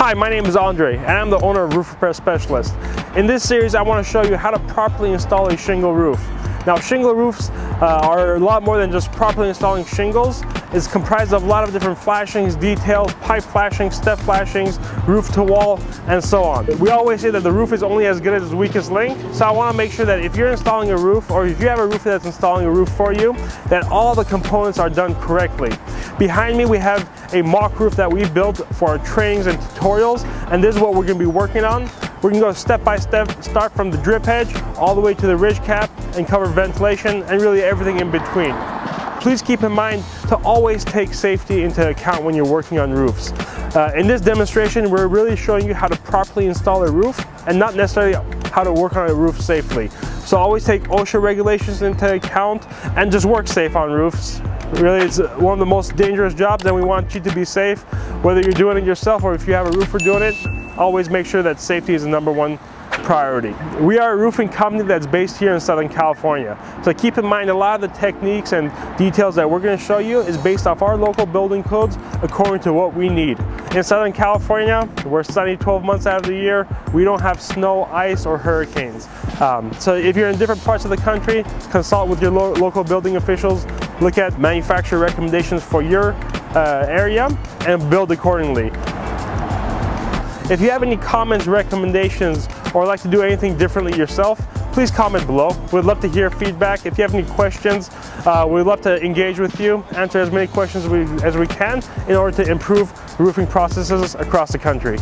Hi, my name is Andre, and I'm the owner of Roof Repair Specialist. In this series, I want to show you how to properly install a shingle roof. Now, shingle roofs are a lot more than just properly installing shingles. It's comprised of a lot of different flashings, details, pipe flashings, step flashings, roof to wall, and so on. We always say that the roof is only as good as its weakest link, so I want to make sure that if you're installing a roof, or if you have a roofer that's installing a roof for you, that all the components are done correctly. Behind me, we have a mock roof that we've built for our trainings and tutorials, and this is what we're going to be working on. We're going to go step by step, start from the drip edge all the way to the ridge cap and cover ventilation and really everything in between. Please keep in mind to always take safety into account when you're working on roofs. In this demonstration, we're really showing you how to properly install a roof and not necessarily how to work on a roof safely. So always take OSHA regulations into account and just work safe on roofs. Really, it's one of the most dangerous jobs, and we want you to be safe. Whether you're doing it yourself or if you have a roofer doing it, always make sure that safety is the #1 priority. We are a roofing company that's based here in Southern California. So keep in mind, a lot of the techniques and details that we're going to show you is based off our local building codes according to what we need. In Southern California, we're sunny 12 months out of the year. We don't have snow, ice, or hurricanes. So if you're in different parts of the country, consult with your local building officials, look at manufacturer recommendations for your area, and build accordingly. If you have any comments, recommendations, or like to do anything differently yourself, please comment below. We'd love to hear feedback. If you have any questions, we'd love to engage with you, answer as many questions as we can in order to improve roofing processes across the country.